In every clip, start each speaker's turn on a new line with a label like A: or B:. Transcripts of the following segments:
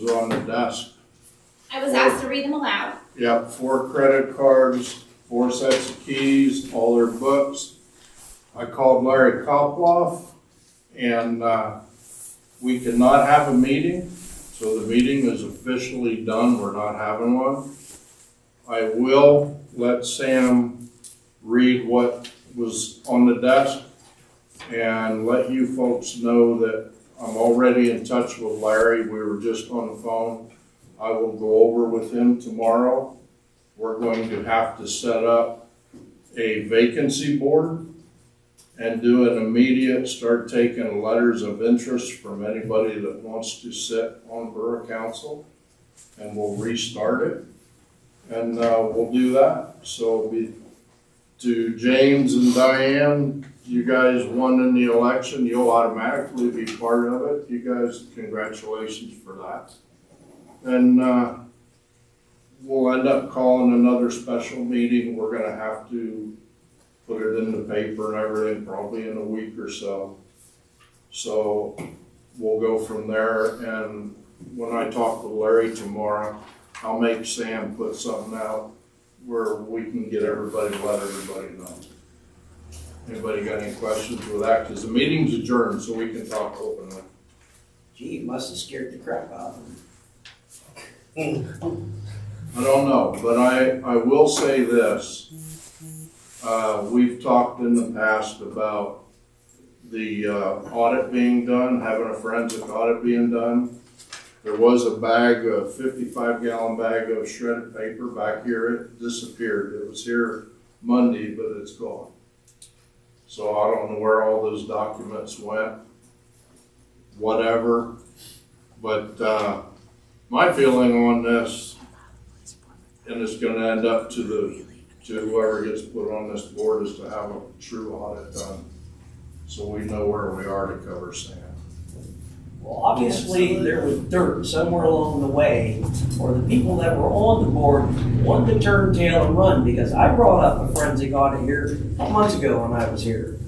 A: on the desk.
B: I was asked to read them aloud.
A: Yep, 4 credit cards, 4 sets of keys, all their books. I called Larry Koploff, and we cannot have a meeting, so the meeting is officially done. We're not having one. I will let Sam read what was on the desk and let you folks know that I'm already in touch with Larry. We were just on the phone. I will go over with him tomorrow. We're going to have to set up a vacancy board and do an immediate, start taking letters of interest from anybody that wants to sit on Borough Council, and we'll restart it, and we'll do that. So to James and Diane, you guys won in the election. You'll automatically be part of it. You guys, congratulations for that. And we'll end up calling another special meeting. We're gonna have to put it in the paper and everything, probably in a week or so. So we'll go from there, and when I talk to Larry tomorrow, I'll make Sam put something out where we can get everybody, let everybody know. Anybody got any questions with that? Because the meeting's adjourned, so we can talk openly.
C: Gee, you must have scared the crap out of him.
A: I don't know, but I will say this. We've talked in the past about the audit being done, having a forensic audit being done. There was a bag, a 55-gallon bag of shredded paper back here. It disappeared. It was here Monday, but it's gone. So I don't know where all those documents went, whatever. But my feeling on this, and it's going to end up to whoever gets put on this board, is to have a true audit done, so we know where we are to cover sand.
C: Well, obviously, there was dirt somewhere along the way, or the people that were on the board wanted to turn tail and run, because I brought up a forensic audit here months ago when I was here.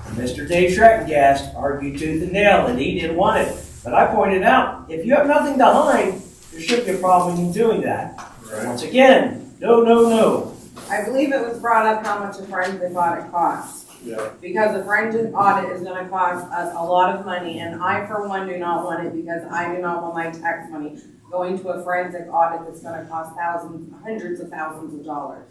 C: And Mr. Dave Schreckengast argued tooth and nail that he didn't want it. But I pointed out, if you have nothing to hide, there shouldn't be a problem in doing that.
A: Right.
C: Once again, no.
D: I believe it was brought up how much a forensic audit costs.
A: Yeah.
D: Because a forensic audit is gonna cost us a lot of money, and I, for one, do not want it, because I do not want my tax money going to a forensic audit that's gonna cost thousands, hundreds of thousands of dollars.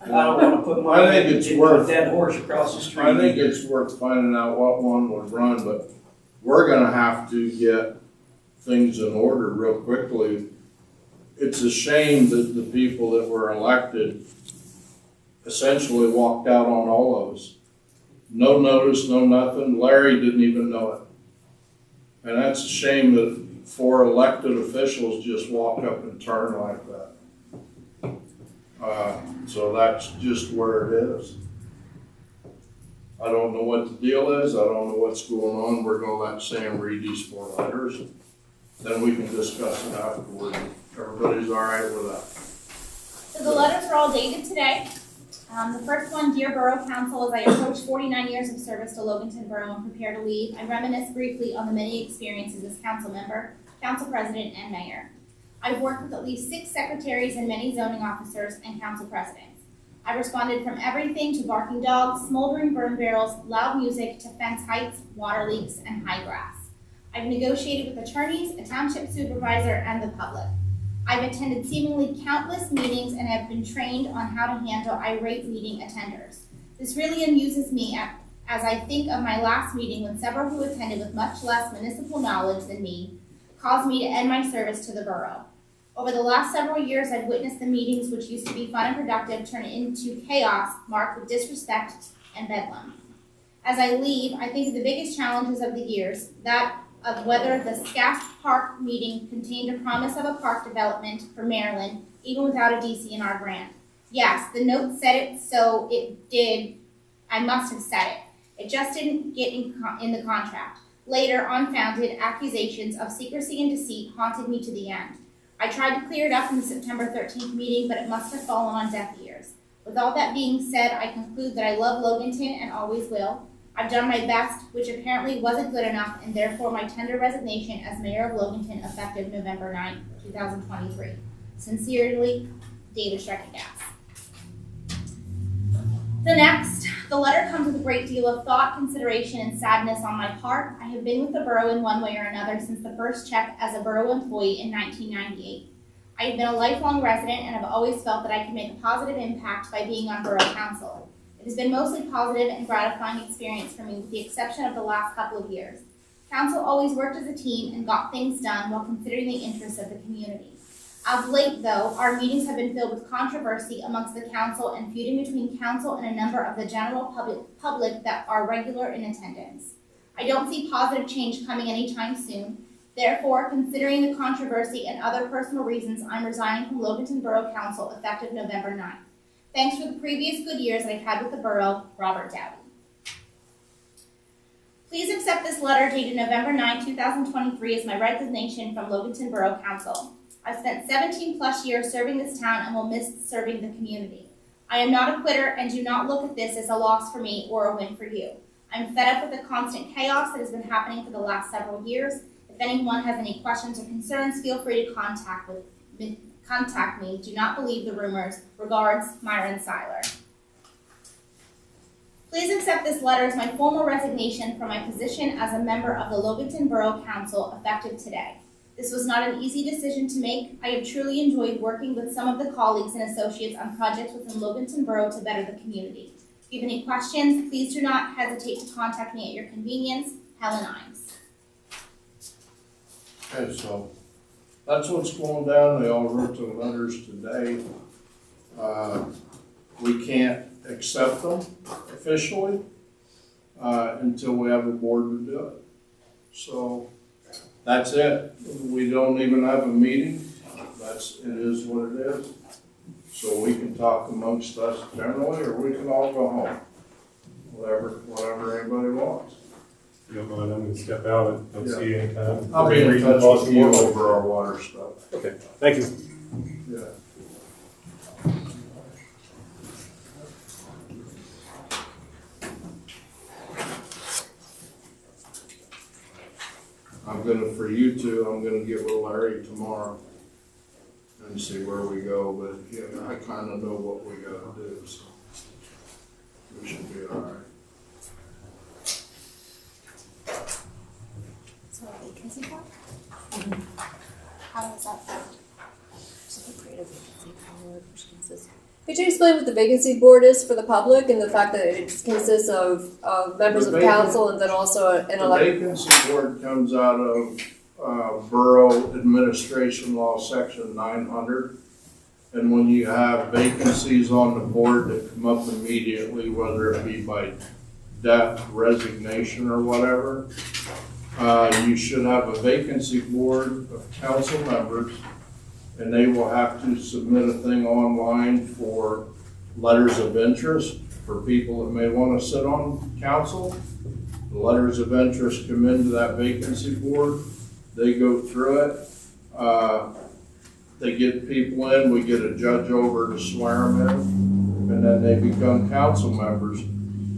C: I don't want to put my
A: I think it's
C: into
A: worth-
C: a dead horse across the street.
A: I think it's worth finding out what one would run, but we're gonna have to get things in order real quickly. It's a shame that the people that were elected essentially walked out on all of us. No notice, no nothing. Larry didn't even know it. And that's a shame that 4 elected officials just walk up and turn like that. So that's just where it is. I don't know what the deal is. I don't know what's going on. We're gonna let Sam read these 4 letters. Then we can discuss it afterward. Everybody's all right with that?
B: So the letters are all dated today. The first one, Dear Borough Council, as I approach 49 years of service to Loganton Borough and prepare to leave, I reminisce briefly on the many experiences as council member, council president, and mayor. I've worked with at least 6 secretaries and many zoning officers and council presidents. I responded from everything to barking dogs, smoldering burn barrels, loud music, to fence heights, water leaks, and high grass. I've negotiated with attorneys, a township supervisor, and the public. I've attended seemingly countless meetings and have been trained on how to handle irate meeting attenders. This really amuses me as I think of my last meeting when several who attended with much less municipal knowledge than me caused me to end my service to the borough. Over the last several years, I've witnessed the meetings, which used to be fun and productive, turn into chaos marked with disrespect and bedlam. As I leave, I think of the biggest challenges of the years, that of whether the Scaff Park meeting contained a promise of a park development for Maryland, even without a DCNR grant. Yes, the note said it, so it did. I must have said it. It just didn't get in the contract. Later, unfounded accusations of secrecy and deceit haunted me to the end. I tried to clear it up in the September 13th meeting, but it must have fallen on deaf ears. With all that being said, I conclude that I love Loganton and always will. I've done my best, which apparently wasn't good enough, and therefore my tender resignation as mayor of Loganton effective November 9, 2023. Sincerely, David Streckengas. The letter comes with a great deal of thought, consideration, and sadness on my part. I have been with the borough in one way or another since the first check as a borough employee in 1998. I have been a lifelong resident and have always felt that I can make a positive impact by being on borough council. It has been mostly positive and gratifying experience for me with the exception of the last couple of years. Council always worked as a team and got things done while considering the interests of the community. Of late, though, our meetings have been filled with controversy amongst the council and feuding between council and a number of the general public that are regular in attendance. I don't see positive change coming anytime soon. Therefore, considering the controversy and other personal reasons, I'm resigning from Loganton Borough Council effective November 9th. Thanks for the previous good years that I've had with the borough, Robert Dowdy. Please accept this letter dated November 9, 2023 as my resignation from Loganton Borough Council. I've spent 17 plus years serving this town and will miss serving the community. I am not a quitter and do not look at this as a loss for me or a win for you. I'm fed up with the constant chaos that has been happening for the last several years. If anyone has any questions or concerns, feel free to contact me. Do not believe the rumors. Regards, Myron Seiler. Please accept this letter as my formal resignation from my position as a member of the Loganton Borough Council effective today. This was not an easy decision to make. I have truly enjoyed working with some of the colleagues and associates on projects within Loganton Borough to better the community. If you have any questions, please do not hesitate to contact me at your convenience. Helen Imes.
A: Okay, so that's what's going down. They all wrote the letters today. We can't accept them officially until we have a board to do it. So that's it. We don't even have a meeting. It is what it is. So we can talk amongst us generally, or we can all go home. Whatever anybody wants.
E: If you don't mind, I'm gonna step out and don't see you anytime.
A: I'll be in touch with you over our water stuff.
E: Okay, thank you.
A: Yeah. For you two, I'm gonna get with Larry tomorrow and see where we go, but yeah, I kinda know what we gotta do, so we should be all right.
B: So a vacancy board? How does that work?
F: Could you explain what the vacancy board is for the public and the fact that it consists of members of council and then also an
A: The
F: elected?
A: vacancy board comes out of Borough Administration Law, Section 900. And when you have vacancies on the board that come up immediately, whether it be by death, resignation, or whatever, you should have a vacancy board of council members, and they will have to submit a thing online for letters of interest for people that may want to sit on council. The letters of interest come into that vacancy board. They go through it. They get people in. We get a judge over to swear them in, and then they become council members.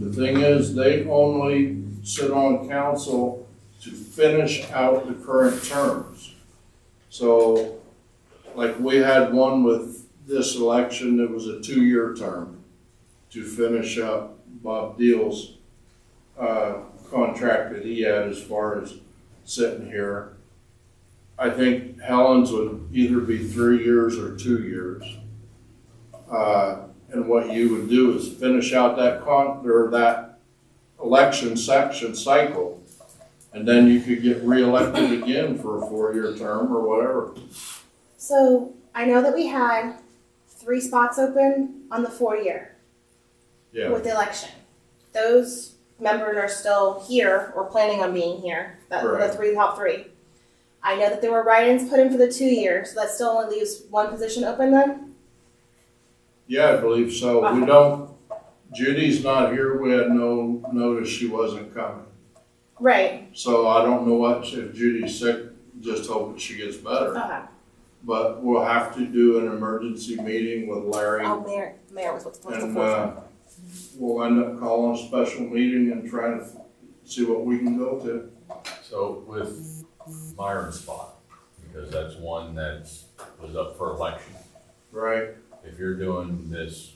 A: The thing is, they only sit on council to finish out the current terms. So, like we had one with this election, it was a 2-year term to finish up Bob Deal's contract that he had as far as sitting here. I think Helen's would either be 3 years or 2 years. And what you would do is finish out that election section cycle, and then you could get reelected again for a 4-year term or whatever.
G: So I know that we had 3 spots open on the 4-year
A: Yeah.
G: with the election. Those members are still here or planning on being here. The top 3. I know that there were write-ins put in for the 2 years, so that still only leaves 1 position open then?
A: Yeah, I believe so.
G: Okay.
A: We don't, Judy's not here. We had no notice she wasn't coming.
G: Right.
A: So I don't know if Judy's sick, just hoping she gets better.
G: Okay.
A: But we'll have to do an emergency meeting with Larry.
G: Oh, Mayor was what's the
A: And
G: fourth one?
A: we'll end up calling a special meeting and trying to see what we can go to.
H: So with Myron's spot, because that's one that was up for election.
A: Right.
H: If you're doing this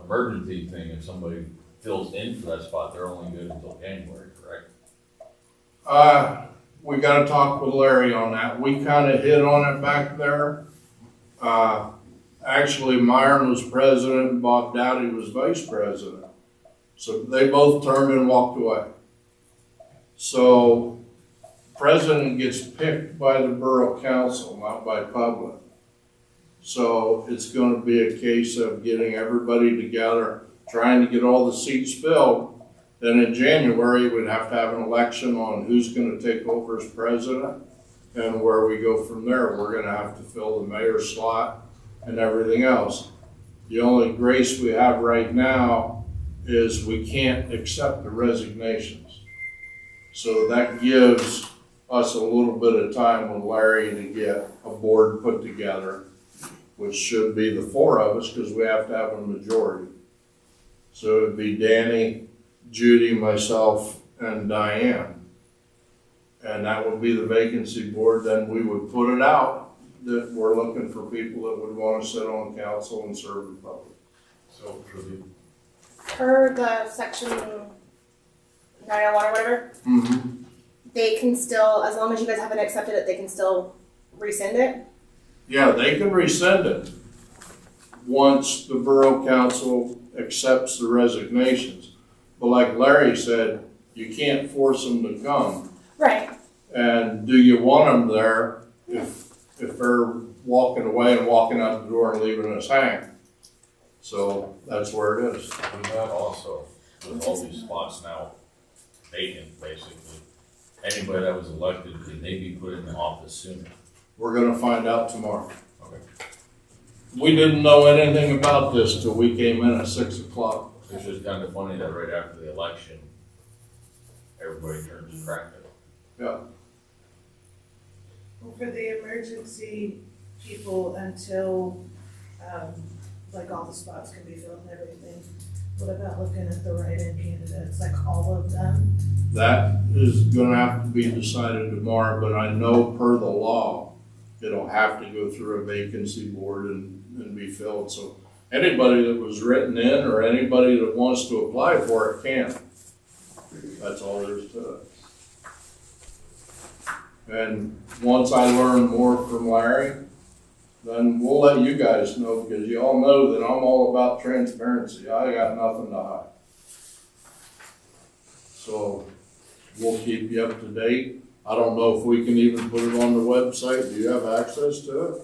H: emergency thing, if somebody fills in for that spot, they're only good until January, correct?
A: We gotta talk with Larry on that. We kinda hit on it back there. Actually, Myron was president and Bob Dowdy was vice president. So they both turned and walked away. So president gets picked by the borough council, not by public. So it's gonna be a case of getting everybody together, trying to get all the seats filled. Then in January, we'd have to have an election on who's gonna take over as president and where we go from there. We're gonna have to fill the mayor's slot and everything else. The only grace we have right now is we can't accept the resignations. So that gives us a little bit of time with Larry to get a board put together, which should be the four of us because we have to have a majority. So it'd be Danny, Judy, myself, and Diane. And that would be the vacancy board. Then we would put it out that we're looking for people that would want to sit on council and serve the public.
H: So for the,
G: Per the section 901 or whatever, they can still, as long as you guys haven't accepted it, they can still rescind it.
A: Yeah, they can rescind it once the borough council accepts the resignations. But like Larry said, you can't force them to come.
G: Right.
A: And do you want them there if they're walking away and walking out the door and leaving us hanging? So that's where it is.
H: what about also, with all these spots now vacant, basically, anybody that was elected, can they be put in the office sooner?
A: We're gonna find out tomorrow.
H: Okay.
A: We didn't know anything about this till we came in at 6 o'clock.
H: It's just kind of funny that right after the election, everybody turns crackhead.
A: Yeah.
I: Well, for the emergency people until, like all the spots can be filled and everything, what about looking at the write-in candidates, like all of them?
A: That is gonna have to be decided tomorrow, but I know per the law, it'll have to go through a vacancy board and be filled. So anybody that was written in or anybody that wants to apply for it can. That's all there is to it. And once I learn more from Larry, then we'll let you guys know, because you all know that I'm all about transparency. I got nothing to hide. So we'll keep you up to date. I don't know if we can even put it on the website. Do you have access to it?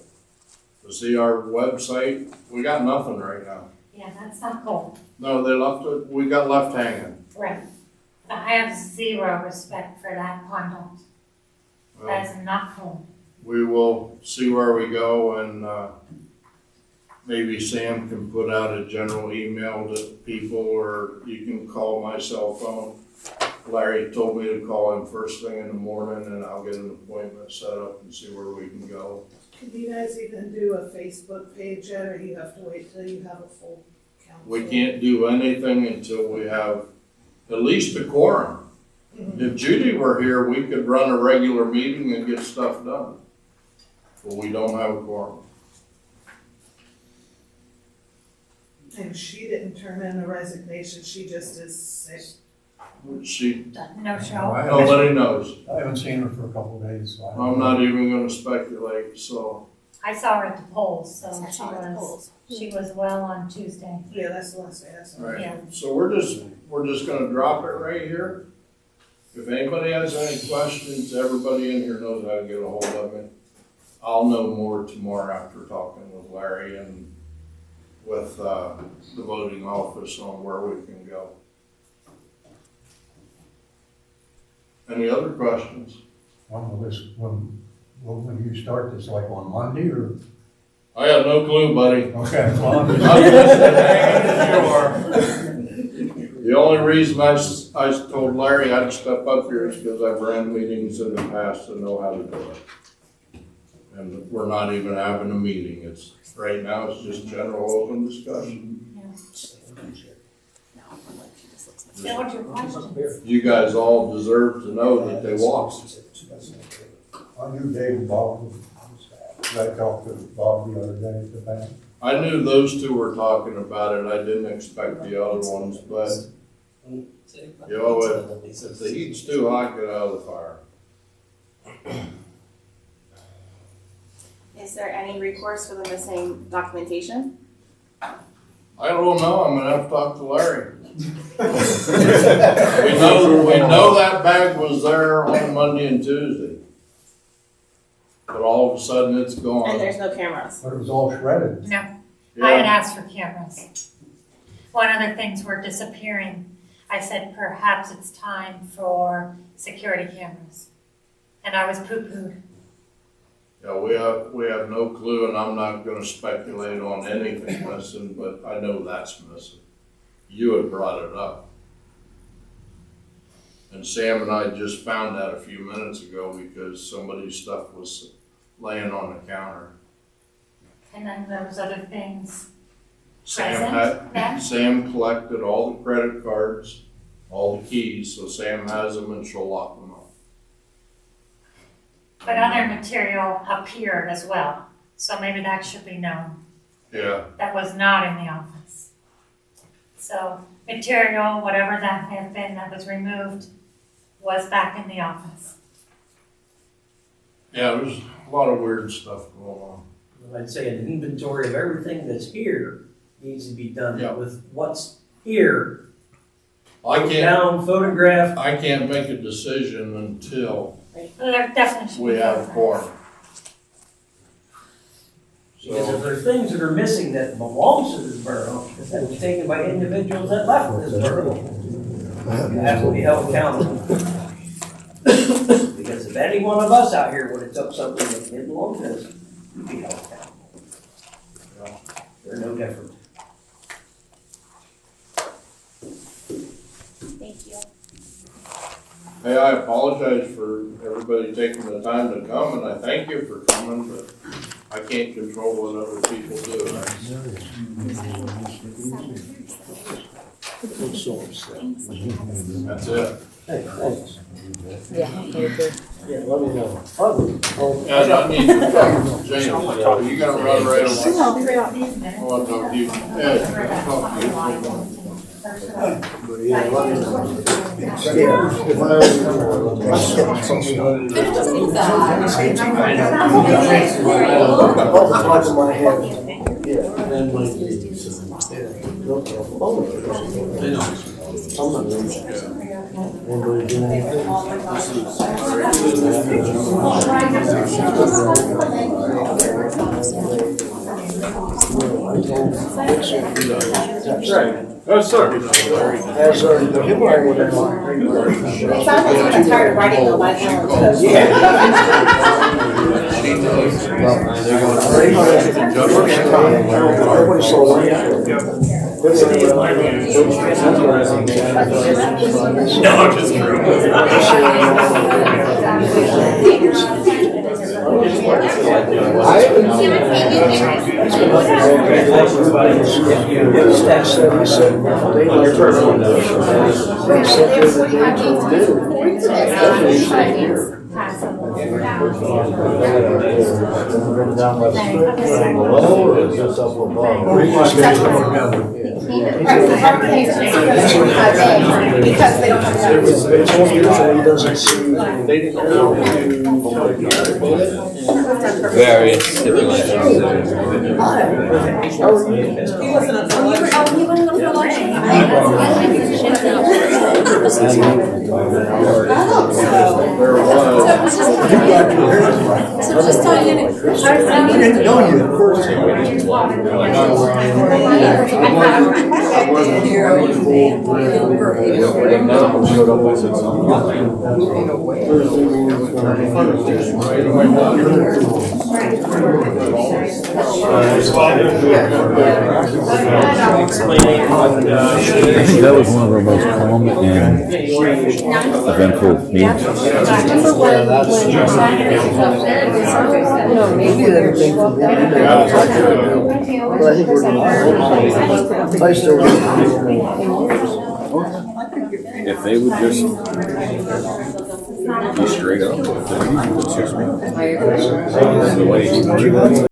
A: To see our website? We got nothing right now.
J: Yeah, that's not cool.
A: No, they left it, we got left hanging.
J: Right. But I have zero respect for that conduct. That is not cool.
A: We will see where we go, and maybe Sam can put out a general email to people, or you can call my cell phone. Larry told me to call him first thing in the morning, and I'll get an appointment set up and see where we can go.
I: Can you guys even do a Facebook page yet, or you have to wait till you have a full council?
A: We can't do anything until we have at least a quorum. If Judy were here, we could run a regular meeting and get stuff done. But we don't have a quorum.
I: And she didn't turn in a resignation, she just is sick.
A: She,
J: No show.
A: nobody knows.
K: I haven't seen her for a couple of days, so I don't
A: I'm
K: know.
A: not even gonna speculate, so.
J: I saw her at the polls, so
G: I saw it at the polls.
J: she was well on Tuesday.
I: Yeah, that's the last day I saw her.
A: Right.
J: Yeah.
A: So we're just gonna drop it right here. If anybody has any questions, everybody in here knows how to get a hold of me. I'll know more tomorrow after talking with Larry and with, the voting office on where we can go. Any other questions?
K: When will you start this, like on Monday or?
A: I have no clue, buddy.
K: Okay, well, I'm
A: I'm
K: just-
A: just as hanging as you are. The only reason I told Larry I'd step up here is because I've ran meetings in the past and know how to do it. And we're not even having a meeting. Right now, it's just general open discussion.
J: What was your question?
A: You guys all deserve to know that they walked.
K: I knew Dave and Bob, I talked to Bob the other day at the bank.
A: I knew those two were talking about it, I didn't expect the other ones, but, you know, if the heat's too hot, get out of the fire.
G: Is there any recourse for the missing documentation?
A: I don't know, I'm gonna have to talk to Larry. We know that bag was there on Monday and Tuesday. But all of a sudden it's gone.
G: And there's no cameras.
K: But it was all shredded.
J: No, I had
A: Yeah,
J: asked for cameras. When other things were disappearing, I said perhaps it's time for security cameras. And I was poo-pooed.
A: yeah, we have no clue, and I'm not gonna speculate on anything missing, but I know that's missing. You had brought it up. And Sam and I just found that a few minutes ago because somebody's stuff was laying on the counter.
J: And then there was other things
A: Sam
J: present then.
A: Sam collected all the credit cards, all the keys, so Sam has them and she'll lock them up.
J: But other material appeared as well. So maybe that should be known.
A: Yeah,
J: That was not in the office. So material, whatever that may have been that was removed, was back in the office.
A: yeah, there's a lot of weird stuff going on.
C: I'd say an inventory of everything that's here needs to be done
A: Yeah.
C: with what's here.
A: I can't,
C: Down, photograph.
A: I can't make a decision until
J: Well, there definitely should
A: we
J: be
A: have
J: photographs.
A: quorum.
C: Because if
A: So,
C: there are things that are missing that belongs to this borough, that was taken by individuals that left this borough, you have to be held accountable. Because if any one of us out here would have took something that didn't belong to us, we'd be held accountable. They're no different.
B: Thank you.
A: hey, I apologize for everybody taking the time to come, and I thank you for coming, but I can't control what other people do. That's it.
F: Yeah, okay.
K: Yeah, let me know.
A: And I need to talk to James, you gotta run right over. I want to talk to you. Ed, talk to you.
K: Yeah, let me know. Yeah, if I off the top of my head, yeah, then might be, no problem. I'm not losing. Anybody do anything? That's right.
E: Oh, sorry.
K: As the him or whatever.
G: It sounds like you're tired of writing them by now.
K: Everybody saw that.
E: No, I'm just
K: Down by the strip, below, or just up above?
G: Because they don't have
K: It's all usually he doesn't see, they didn't know
L: Various stipulations.
K: How are you?
F: So just tell you.
K: I didn't know you at first.
L: I think that was one of our most calm and eventful meetings.
F: Remember when no, maybe everything from the
K: But I think we're gonna, I still.
L: if they would just be straight up, it's just me.
F: I agree.
L: And the way he